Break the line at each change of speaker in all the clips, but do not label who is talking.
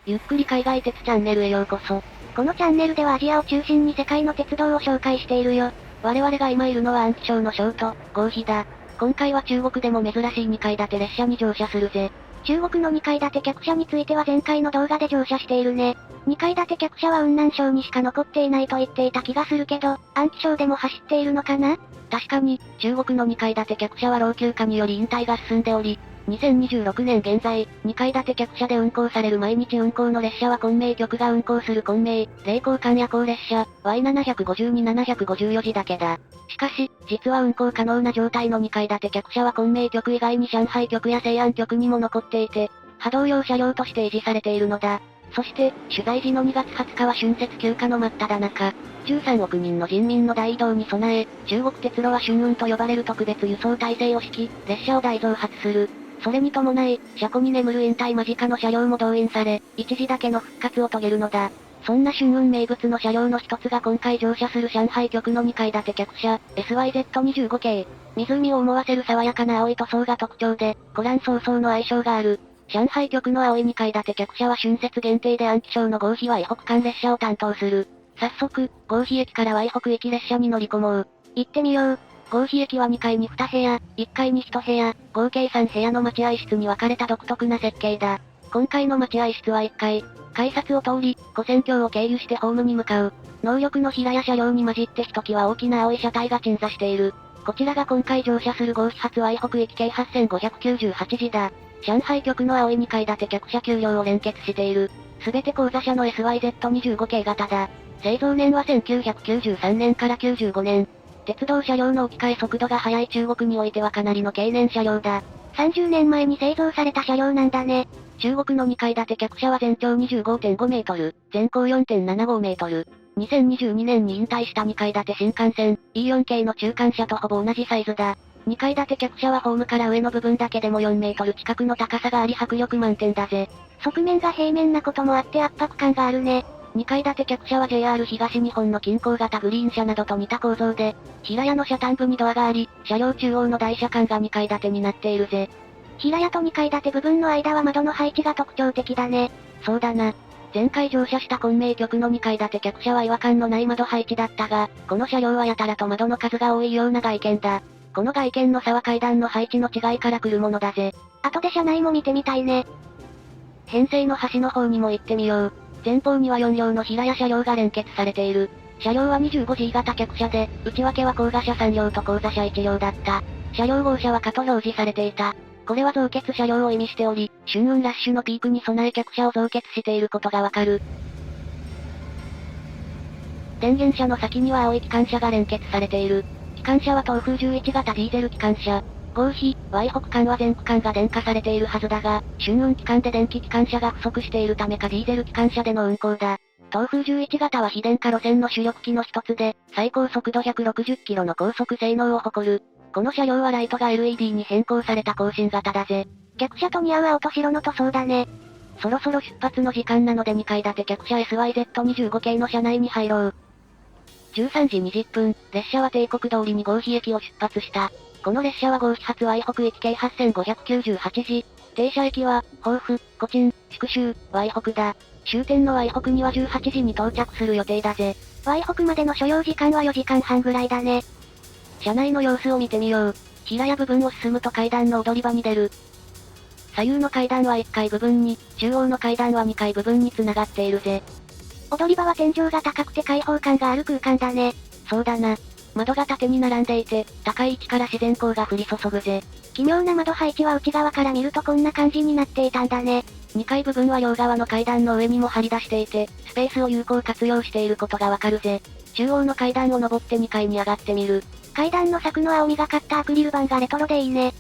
ゆっくり海外鉄チャンネルへようこそ。
このチャンネルではアジアを中心に世界の鉄道を紹介しているよ。
我々が今いるのは安徽省の省都、合肥だ。今回は中国でも珍しい2階建て列車に乗車するぜ。
中国の2階建て客車については前回の動画で乗車しているね。2階建て客車は雲南省にしか残っていないと言っていた気がするけど、安徽省でも走っているのかな？
確かに、中国の2階建て客車は老朽化により引退が進んでおり、2026年現在、2階建て客車で運行される毎日運行の列車は昆明局が運行する昆明、霊光間夜行列車、Y752-754 時だけだ。しかし、実は運行可能な状態の2階建て客車は昆明局以外に上海局や西安局にも残っていて、波動用車両として維持されているのだ。そして、取材時の2月20日は春節休暇の真っ只中。13億人の人民の大移動に備え、中国鉄路は春運と呼ばれる特別輸送体制を敷き、列車を大増発する。それに伴い、車庫に眠る引退間近の車両も動員され、一時だけの復活を遂げるのだ。そんな春運名物の車両の一つが今回乗車する上海局の2階建て客車、SYZ25 系。湖を思わせる爽やかな青い塗装が特徴で、コラン早々の愛称がある。上海局の青い2階建て客車は春節限定で安徽省の合肥 Y 北間列車を担当する。早速、合肥駅から Y 北駅列車に乗り込もう。
行ってみよう。
合肥駅は2階に2部屋、1階に1部屋、合計3部屋の待合室に分かれた独特な設計だ。今回の待合室は1階。改札を通り、古線橋を経由してホームに向かう。能力の平や車両に混じってひときわ大きな青い車体が鎮座している。こちらが今回乗車する合肥発 Y 北駅系8598時だ。上海局の青い2階建て客車9両を連結している。すべて後座車の SYZ25 系型だ。製造年は1993年から95年。鉄道車両の置き換え速度が速い中国においてはかなりの経年車両だ。
30年前に製造された車両なんだね。
中国の2階建て客車は全長25.5メートル、全高4.75メートル。2022年に引退した2階建て新幹線、E4 系の中間車とほぼ同じサイズだ。2階建て客車はホームから上の部分だけでも4メートル近くの高さがあり迫力満点だぜ。
側面が平面なこともあって圧迫感があるね。
2階建て客車は JR 東日本の近郊型グリーン車などと似た構造で、平屋の車端部にドアがあり、車両中央の台車間が2階建てになっているぜ。
平屋と2階建て部分の間は窓の配置が特徴的だね。
そうだな。前回乗車した昆明局の2階建て客車は違和感のない窓配置だったが、この車両はやたらと窓の数が多いような外見だ。この外見の差は階段の配置の違いから来るものだぜ。
後で車内も見てみたいね。
編成の端の方にも行ってみよう。前方には4両の平屋車両が連結されている。車両は 25G 型客車で、内訳は後座車3両と後座車1両だった。車両号車は可と表示されていた。これは増欠車両を意味しており、春運ラッシュのピークに備え客車を増欠していることがわかる。電源車の先には青い機関車が連結されている。機関車は東風11型ディーゼル機関車。合肥、Y 北間は全区間が電化されているはずだが、春運期間で電気機関車が不足しているためかディーゼル機関車での運行だ。東風11型は非電化路線の主力機の一つで、最高速度160キロの高速性能を誇る。この車両はライトが LED に変更された更新型だぜ。
客車と似合う青と白の塗装だね。
そろそろ出発の時間なので2階建て客車 SYZ25 系の車内に入ろう。13時20分、列車は帝国通りに合肥駅を出発した。この列車は合肥発 Y 北駅系8598時。停車駅は、豊府、古鎮、宿州、Y 北だ。終点の Y 北には18時に到着する予定だぜ。
Y 北までの所要時間は4時間半ぐらいだね。
車内の様子を見てみよう。平屋部分を進むと階段の踊り場に出る。左右の階段は1階部分に、中央の階段は2階部分に繋がっているぜ。
踊り場は天井が高くて開放感がある空間だね。
そうだな。窓が縦に並んでいて、高い位置から自然光が降り注ぐぜ。
奇妙な窓配置は内側から見るとこんな感じになっていたんだね。
2階部分は両側の階段の上にも張り出していて、スペースを有効活用していることがわかるぜ。中央の階段を登って2階に上がってみる。
階段の柵の青みがかったアクリル板がレトロでいいね。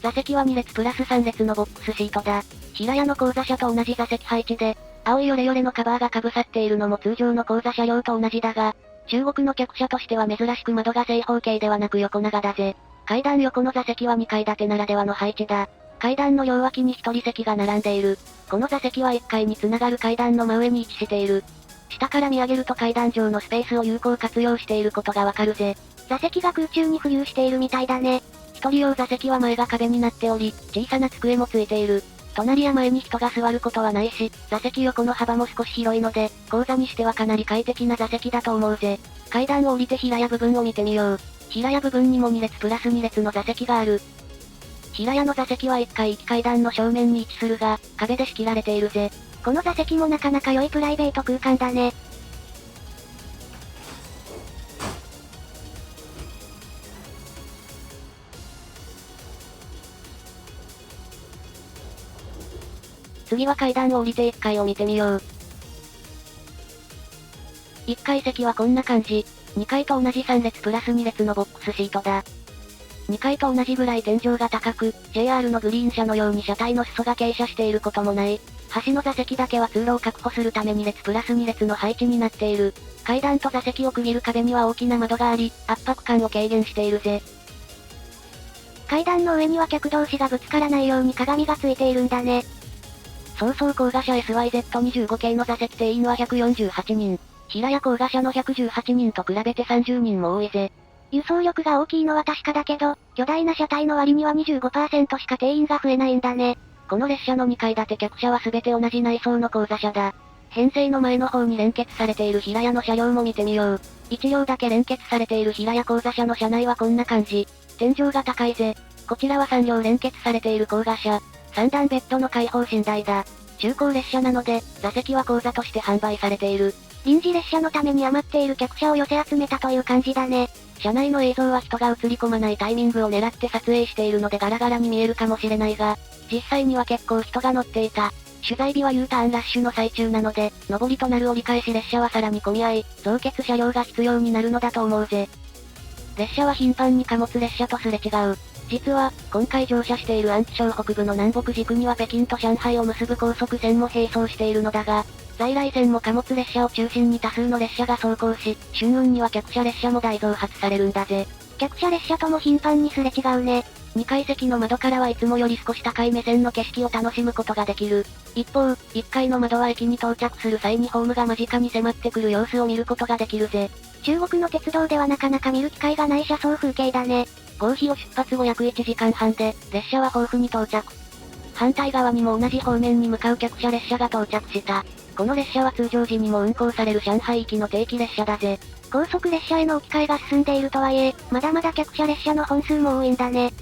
座席は2列プラス3列のボックスシートだ。平屋の後座車と同じ座席配置で、青いヨレヨレのカバーが被さっているのも通常の後座車両と同じだが、中国の客車としては珍しく窓が正方形ではなく横長だぜ。階段横の座席は2階建てならではの配置だ。階段の両脇に1人席が並んでいる。この座席は1階に繋がる階段の真上に位置している。下から見上げると階段上のスペースを有効活用していることがわかるぜ。
座席が空中に浮遊しているみたいだね。
一人用座席は前が壁になっており、小さな机もついている。隣や前に人が座ることはないし、座席横の幅も少し広いので、後座にしてはかなり快適な座席だと思うぜ。階段を降りて平屋部分を見てみよう。平屋部分にも2列プラス2列の座席がある。平屋の座席は1階行き階段の正面に位置するが、壁で仕切られているぜ。
この座席もなかなか良いプライベート空間だね。
次は階段を降りて1階を見てみよう。1階席はこんな感じ。2階と同じ3列プラス2列のボックスシートだ。2階と同じぐらい天井が高く、JR のグリーン車のように車体の裾が傾斜していることもない。端の座席だけは通路を確保するため2列プラス2列の配置になっている。階段と座席を区切る壁には大きな窓があり、圧迫感を軽減しているぜ。
階段の上には客同士がぶつからないように鏡がついているんだね。
そうそう高賀車 SYZ25 系の座席定員は148人。平屋高賀車の118人と比べて30人も多いぜ。
輸送力が大きいのは確かだけど、巨大な車体の割には 25% しか定員が増えないんだね。
この列車の2階建て客車は全て同じ内装の高座車だ。編成の前の方に連結されている平屋の車両も見てみよう。1両だけ連結されている平屋高座車の車内はこんな感じ。天井が高いぜ。こちらは3両連結されている高賀車。3段ベッドの開放寝台だ。中高列車なので、座席は高座として販売されている。
臨時列車のために余っている客車を寄せ集めたという感じだね。
車内の映像は人が映り込まないタイミングを狙って撮影しているのでガラガラに見えるかもしれないが、実際には結構人が乗っていた。取材日は U ターンラッシュの最中なので、上りとなる折り返し列車はさらに混み合い、増欠車両が必要になるのだと思うぜ。列車は頻繁に貨物列車とすれ違う。実は、今回乗車している安徽省北部の南北軸には北京と上海を結ぶ高速線も並走しているのだが、在来線も貨物列車を中心に多数の列車が走行し、春運には客車列車も大増発されるんだぜ。
客車列車とも頻繁にすれ違うね。
2階席の窓からはいつもより少し高い目線の景色を楽しむことができる。一方、1階の窓は駅に到着する際にホームが間近に迫ってくる様子を見ることができるぜ。
中国の鉄道ではなかなか見る機会がない車窓風景だね。
合肥を出発後約1時間半で、列車は豊富に到着。反対側にも同じ方面に向かう客車列車が到着した。この列車は通常時にも運行される上海行きの定期列車だぜ。
高速列車への置き換えが進んでいるとはいえ、まだまだ客車列車の本数も多いんだね。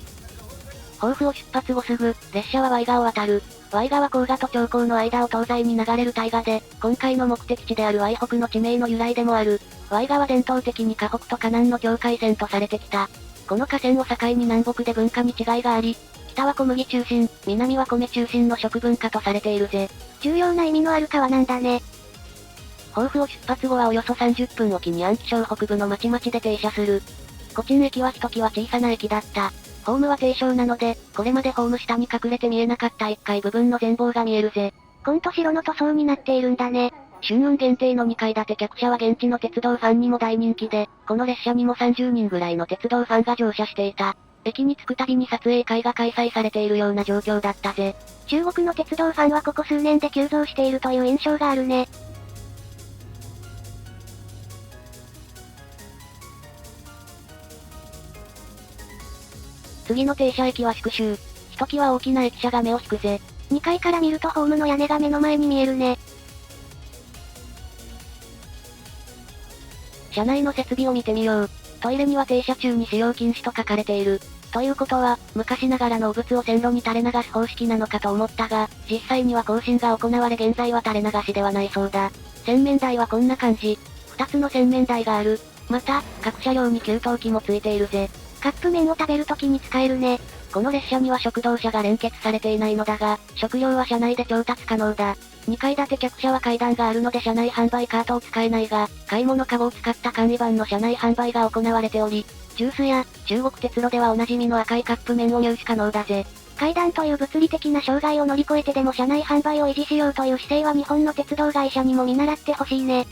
豊富を出発後すぐ、列車は Y 河を渡る。Y 河は黄河と長江の間を東西に流れる大河で、今回の目的地である Y 北の地名の由来でもある。Y 河は伝統的に河北と河南の境界線とされてきた。この河川を境に南北で文化に違いがあり、北は小麦中心、南は米中心の食文化とされているぜ。
重要な意味のある川なんだね。
豊富を出発後はおよそ30分おきに安徽省北部の町々で停車する。古鎮駅はひときわ小さな駅だった。ホームは低床なので、これまでホーム下に隠れて見えなかった1階部分の全貌が見えるぜ。
紺と白の塗装になっているんだね。
春運限定の2階建て客車は現地の鉄道ファンにも大人気で、この列車にも30人ぐらいの鉄道ファンが乗車していた。駅に着くたびに撮影会が開催されているような状況だったぜ。
中国の鉄道ファンはここ数年で急増しているという印象があるね。
次の停車駅は宿州。ひときわ大きな駅舎が目を引くぜ。
2階から見るとホームの屋根が目の前に見えるね。
車内の設備を見てみよう。トイレには停車中に使用禁止と書かれている。ということは、昔ながらの汚物を線路に垂れ流す方式なのかと思ったが、実際には更新が行われ現在は垂れ流しではないそうだ。洗面台はこんな感じ。2つの洗面台がある。また、各車両に給湯器もついているぜ。
カップ麺を食べるときに使えるね。
この列車には食堂車が連結されていないのだが、食料は車内で調達可能だ。2階建て客車は階段があるので車内販売カートを使えないが、買い物カゴを使った簡易版の車内販売が行われており、ジュースや、中国鉄路ではおなじみの赤いカップ麺を入手可能だぜ。
階段という物理的な障害を乗り越えてでも車内販売を維持しようという姿勢は日本の鉄道会社にも見習ってほしいね。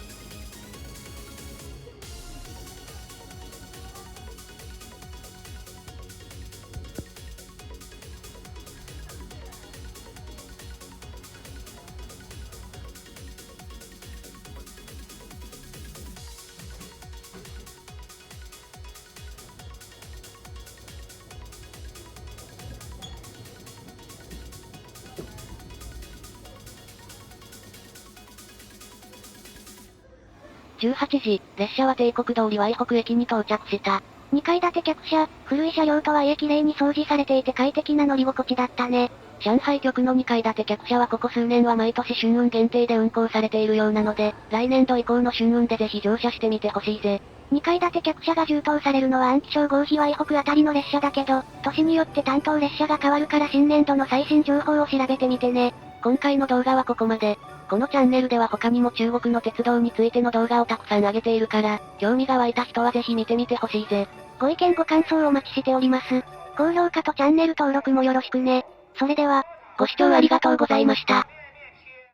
18時、列車は帝国通りワイホク駅に到着した。
2階建て客車、古い車両とはいえ綺麗に掃除されていて快適な乗り心地だったね。
上海局の2階建て客車はここ数年は毎年春運限定で運行されているようなので、来年度以降の春運でぜひ乗車してみてほしいぜ。
2階建て客車が充当されるのは安徽省合肥ワイホクあたりの列車だけど、年によって担当列車が変わるから新年度の最新情報を調べてみてね。
今回の動画はここまで。このチャンネルでは他にも中国の鉄道についての動画をたくさん上げているから、興味が湧いた人はぜひ見てみてほしいぜ。
ご意見ご感想お待ちしております。高評価とチャンネル登録もよろしくね。それでは、
ご視聴ありがとうございました。